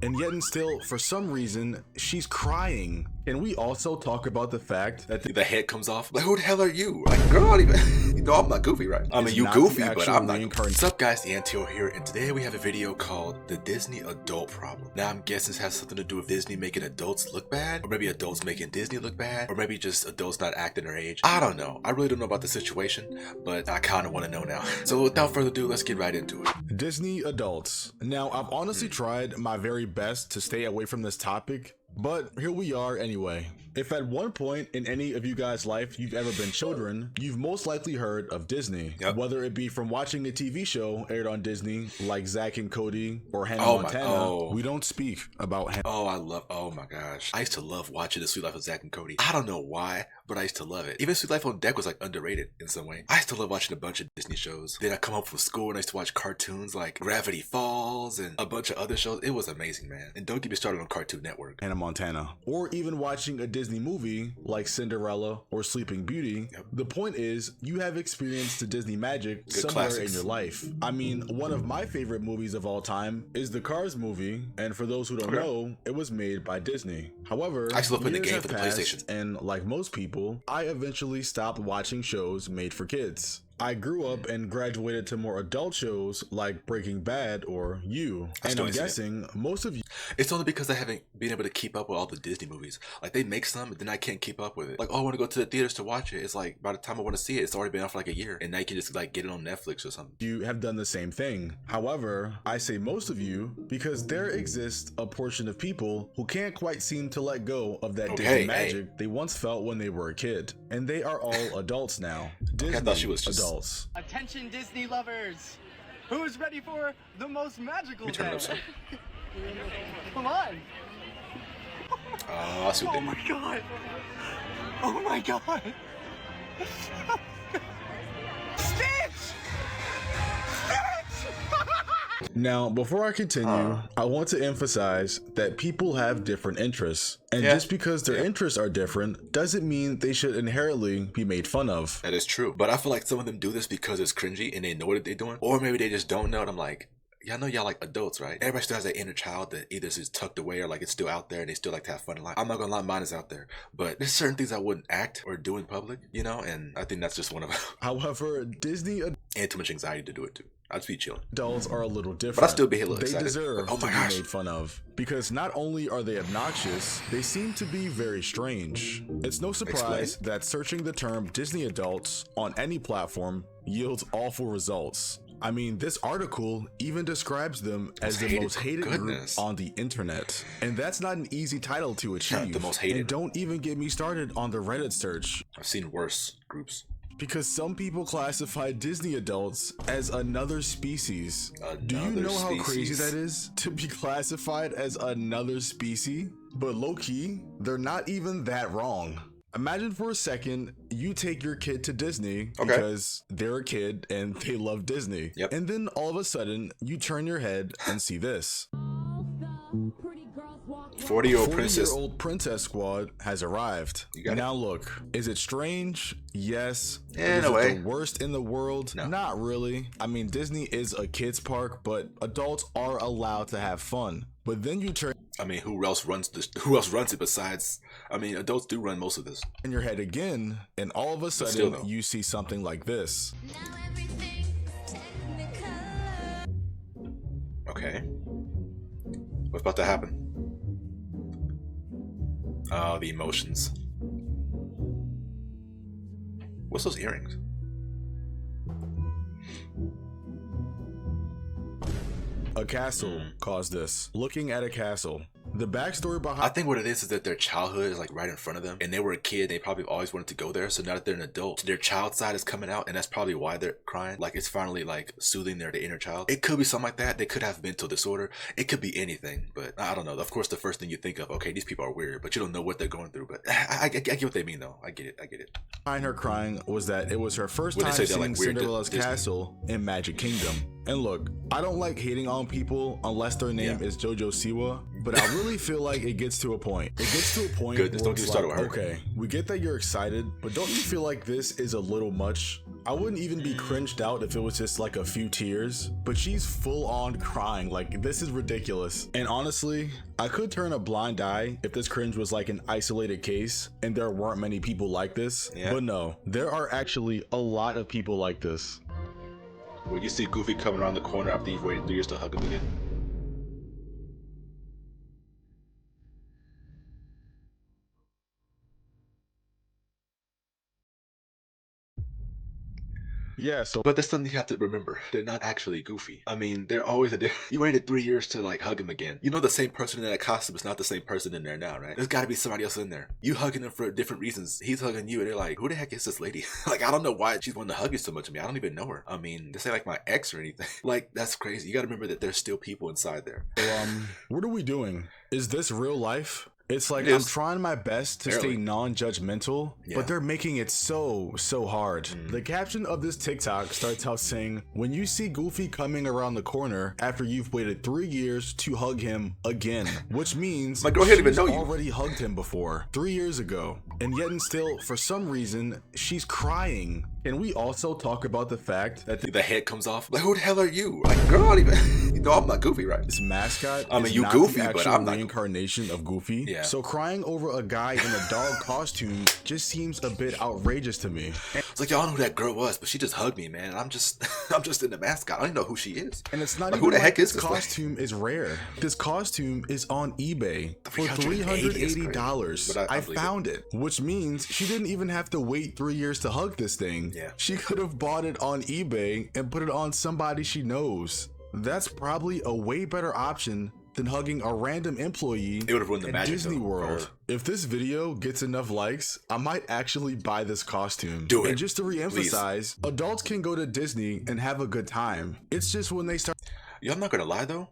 and yet and still, for some reason, she's crying. Can we also talk about the fact that the head comes off? Like, who the hell are you? Like, girl, I don't even, you know, I'm not Goofy, right? I mean, you Goofy, but I'm not Goofy. What's up, guys? The Antio here, and today we have a video called The Disney Adult Problem. Now, I'm guessing this has something to do with Disney making adults look bad, or maybe adults making Disney look bad, or maybe just adults not acting their age. I don't know. I really don't know about the situation, but I kind of want to know now. So without further ado, let's get right into it. Disney adults. Now, I've honestly tried my very best to stay away from this topic, but here we are anyway. If at one point in any of you guys' life you've ever been children, you've most likely heard of Disney. Yep. Whether it be from watching a TV show aired on Disney like Zack and Cody or Hannah Montana, we don't speak about Hannah. Oh my gosh. I used to love watching The Sweet Life of Zack and Cody. I don't know why, but I used to love it. Even Sweet Life on Deck was like underrated in some way. I used to love watching a bunch of Disney shows. Then I come home from school and I used to watch cartoons like Gravity Falls and a bunch of other shows. It was amazing, man. And don't get me started on Cartoon Network. Hannah Montana. Or even watching a Disney movie like Cinderella or Sleeping Beauty. Yep. The point is, you have experienced the Disney magic somewhere in your life. I mean, one of my favorite movies of all time is the Cars movie, and for those who don't know, it was made by Disney. However, I still play the years game have for the passed, PlayStation. and like most people, I eventually stopped watching shows made for kids. I grew up and graduated to more adult shows like Breaking Bad or You. And I'm guessing most of you... It's only because I haven't been able to keep up with all the Disney movies. Like, they make some, but then I can't keep up with it. Like, oh, I want to go to the theaters to watch it. It's like, by the time I want to see it, it's already been out for like a year. And now you can just like get it on Netflix or something. You have done the same thing. However, I say most of you because there exists a portion of people who can't quite seem to let go of that Disney magic they once felt when they were a kid. And they are all adults now. Disney I thought she was just... adults. Attention Disney lovers! Who's ready for the most magical day? Come on! I see what Oh my god! Oh my god! Stitch! Now, before I continue, I want to emphasize that people have different interests. And just because their interests are different doesn't mean they should inherently be made fun of. That is true. But I feel like some of them do this because it's cringy and they know what they're doing. Or maybe they just don't know. And I'm like, y'all know y'all like adults, right? Everybody still has that inner child that either is tucked away or like it's still out there and they still like to have fun in life. I'm not gonna lie, mine is out there. But there's certain things I wouldn't act or do in public, you know? And I think that's just one of them. However, Disney and too much anxiety to do it too. I'd just be chilling. Adults are a little different. But I'd still be a little excited. They deserve to be made fun of. Because not only are they obnoxious, they seem to be very strange. It's no surprise that searching the term Disney adults on any platform yields awful results. I mean, this article even describes them as the most hated group on the internet. And that's not an easy title to achieve. The most hated. And don't even get me started on the Reddit search. I've seen worse groups. Because some people classify Disney adults as another species. Do you know how crazy that is? To be classified as another species? But low-key, they're not even that wrong. Imagine for a second, you take your kid to Disney because they're a kid and they love Disney. Yep. And then all of a sudden, you turn your head and see this. 40-year-old princess squad has arrived. Now look, is it strange? Yes. In a way. The worst in the world? No. Not really. I mean, Disney is a kid's park, but adults are allowed to have fun. But then you turn... I mean, who else runs this? Who else runs it besides... I mean, adults do run most of this. In your head again, and all of a sudden, you see something like this. Okay. What's about to happen? Oh, the emotions. What's those earrings? A castle caused this. Looking at a castle. The backstory behind... I think what it is that their childhood is like right in front of them. And they were a kid, they probably always wanted to go there. So now that they're an adult, their child side is coming out. And that's probably why they're crying. Like it's finally like soothing their inner child. It could be something like that. They could have mental disorder. It could be anything. But I don't know. Of course, the first thing you think of, okay, these people are weird. But you don't know what they're going through. But I get what they mean though. I get it. Behind her crying was that it was her first time seeing like Cinderella's castle in Magic Kingdom. And look, I don't like hating on people unless their name is Jojo Siwa, but I really feel like it gets to a point. It gets to a point where it's like, okay, we get that you're excited, but don't you feel like this is a little much? I wouldn't even be cringed out if it was just like a few tears, but she's full on crying. Like, this is ridiculous. And honestly, I could turn a blind eye if this cringe was like an isolated case and there weren't many people like this. But no, there are actually a lot of people like this. When you see Goofy coming around the corner after you've waited 3 years to hug him again. Yeah, so but that's something you have to remember. They're not actually Goofy. I mean, they're always a different. You waited 3 years to like hug him again. You know the same person in that costume is not the same person in there now, right? There's gotta be somebody else in there. You hugging him for different reasons. He's hugging you and they're like, who the heck is this lady? Like, I don't know why she's wanting to hug you so much of me. I don't even know her. I mean, this ain't like my ex or anything. Like, that's crazy. You gotta remember that there's still people inside there. What are we doing? Is this real life? It's like I'm trying my best to stay non-judgmental, but they're making it so hard. The caption of this TikTok starts out saying, when you see Goofy coming around the corner after you've waited 3 years to hug him again, which means my girl didn't even know you already hugged him before 3 years ago, and yet and still, for some reason, she's crying. Can we also talk about the fact that the head comes off? Like, who the hell are you? Like, girl, I don't even. You know, I'm not Goofy, right? This mascot I mean, is you not Goofy, the but actual I'm not reincarnation of Goofy. Yeah. So crying over a guy in a dog costume just seems a bit outrageous to me. It's like, y'all know who that girl was, but she just hugged me, man. I'm just in the mascot. I don't even know who she is. And it's not like, even who the heck is this this costume is rare. This costume is on eBay for $380. I found it, which means she didn't even have to wait 3 years to hug this thing. Yeah. She could have bought it on eBay and put it on somebody she knows. That's probably a way better option than hugging a random employee at Disney World. If this video gets enough likes, I might actually buy this costume. Do it. And just to reemphasize, adults can go to Disney and have a good time. It's just when they start. Yeah, I'm not gonna lie though.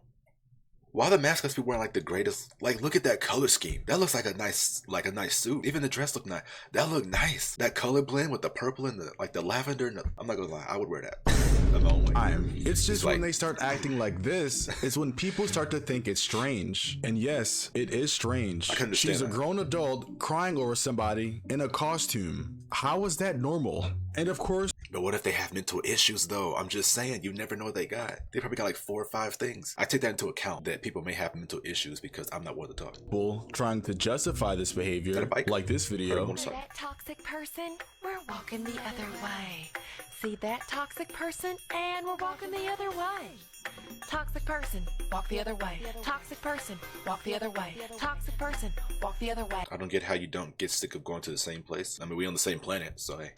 Why the mascots be wearing like the greatest? Like, look at that color scheme. That looks like a nice suit. Even the dress look nice. That look nice. That color blend with the purple and the lavender. And I'm not gonna lie, I would wear that. It's just when they start acting like this, is when people start to think it's strange. And yes, it is strange. She's a grown adult crying over somebody in a costume. How is that normal? And of course, but what if they have mental issues though? I'm just saying, you never know what they got. They probably got like 4 or 5 things. I take that into account, that people may have mental issues because I'm not one to talk. People trying to justify this behavior, like this video. That toxic person, we're walking the other way. See that toxic person, and we're walking the other way. Toxic person, walk the other way. Toxic person, walk the other way. Toxic person, walk the other way. I don't get how you don't get sick of going to the same place. I mean, we on the same planet, so hey.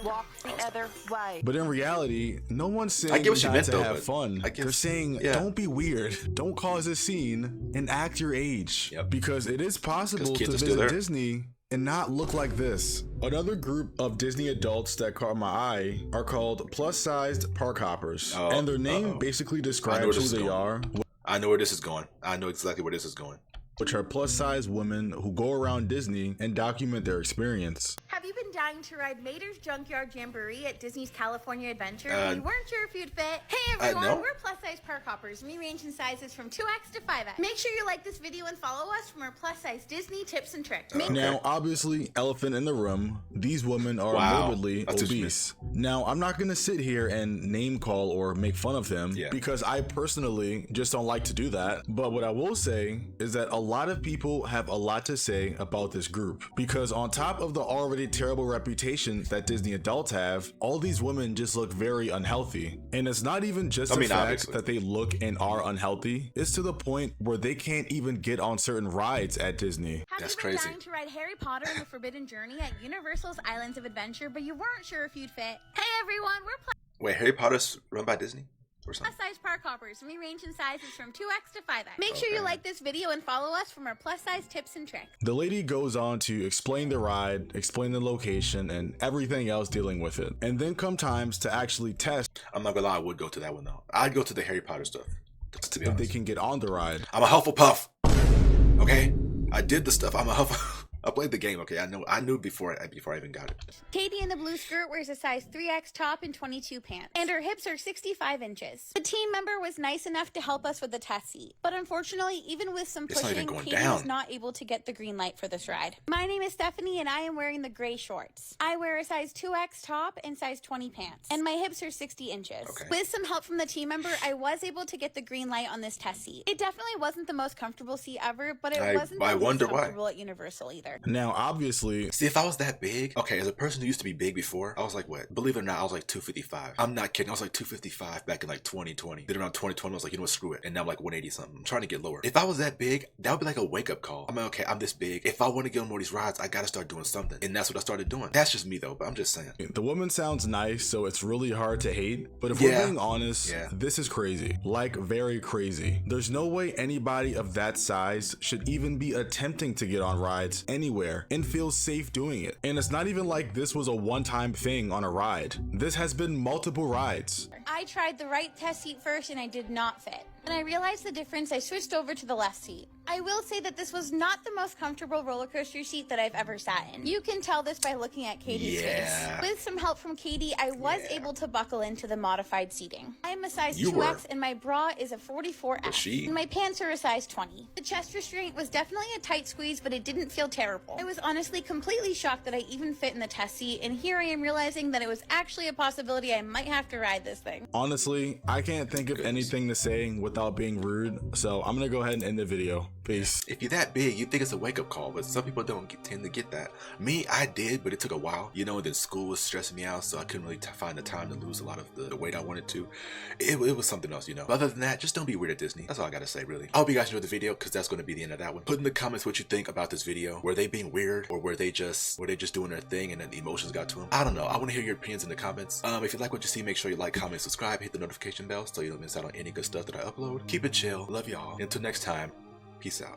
Walk the other way. But in reality, no one's saying not to have fun. They're saying, don't be weird, don't cause a scene, and act your age. Because it is possible to visit Disney and not look like this. Another group of Disney adults that caught my eye are called plus-sized park hoppers. And their name basically describes who they are. I know where this is going. I know exactly where this is going. Which are plus-sized women who go around Disney and document their experience. Have you been dying to ride Mater's Junkyard Jamboree at Disney's California Adventure? You weren't sure if you'd fit? Hey everyone, no. we're plus-size park hoppers, and we range in sizes from 2X to 5X. Make sure you like this video and follow us for more plus-size Disney tips and tricks. Now, obviously, elephant in the room, these women are morbidly obese. Now, I'm not gonna sit here and name call or make fun of them because I personally just don't like to do that. But what I will say is that a lot of people have a lot to say about this group, because on top of the already terrible reputation that Disney adults have, all these women just look very unhealthy. And it's not even just the fact that they look and are unhealthy, it's to the point where they can't even get on certain rides at Disney. That's crazy. Have you been dying to ride Harry Potter and the Forbidden Journey at Universal's Islands of Adventure, but you weren't sure if you'd fit? Hey everyone, we're Wait, Harry Potter's run by Disney? Plus-size park hoppers, and we range in sizes from 2X to 5X. Make sure you like this video and follow us for more plus-size tips and tricks. The lady goes on to explain the ride, explain the location, and everything else dealing with it. And then come times to actually test. I'm not gonna lie, I would go to that one though. I'd go to the Harry Potter stuff, to be honest. They can get on the ride. I'm a Hufflepuff. Okay? I did the stuff. I'm a Hufflepuff. I played the game. Okay, I knew before I even got it. Katie in the blue skirt wears a size 3X top and 22 pants, and her hips are 65 inches. The team member was nice enough to help us with the test seat, but unfortunately, even with some pushing, Katie was not able to get the green light for this ride. My name is Stephanie, and I am wearing the gray shorts. I wear a size 2X top and size 20 pants, and my hips are 60 inches. Okay. With some help from the team member, I was able to get the green light on this test seat. It definitely wasn't the most comfortable seat ever, but it wasn't the least comfortable at Universal either. Now, obviously, see, if I was that big, okay, as a person who used to be big before, I was like, what? Believe it or not, I was like 255. I'm not kidding. I was like 255 back in like 2020. Then around 2020, I was like, you know what, screw it. And now I'm like 180 something. I'm trying to get lower. If I was that big, that would be like a wake up call. I'm like, okay, I'm this big. If I want to get on more of these rides, I gotta start doing something. And that's what I started doing. That's just me though, but I'm just saying. The woman sounds nice, so it's really hard to hate. But if we're being honest, this is crazy. Like, very crazy. There's no way anybody of that size should even be attempting to get on rides anywhere and feel safe doing it. And it's not even like this was a one-time thing on a ride. This has been multiple rides. I tried the right test seat first and I did not fit. When I realized the difference, I switched over to the left seat. I will say that this was not the most comfortable roller coaster seat that I've ever sat in. You can tell this by looking at Katie's face. With some help from Katie, I was able to buckle into the modified seating. I'm a size 2X and my bra is a 44X. And my pants are a size 20. The chest restraint was definitely a tight squeeze, but it didn't feel terrible. I was honestly completely shocked that I even fit in the test seat, and here I am realizing that it was actually a possibility I might have to ride this thing. Honestly, I can't think of anything to say without being rude, so I'm gonna go ahead and end the video. Peace. If you're that big, you think it's a wake-up call, but some people don't tend to get that. Me, I did, but it took a while. You know, then school was stressing me out, so I couldn't really find the time to lose a lot of the weight I wanted to. It was something else, you know. But other than that, just don't be weird at Disney. That's all I gotta say, really. I hope you guys enjoyed the video, because that's going to be the end of that one. Put in the comments what you think about this video. Were they being weird, or were they just doing their thing and then the emotions got to them? I don't know. I want to hear your opinions in the comments. If you like what you see, make sure you like, comment, subscribe, hit the notification bell so you don't miss out on any good stuff that I upload. Keep it chill. Love y'all. Until next time, peace out.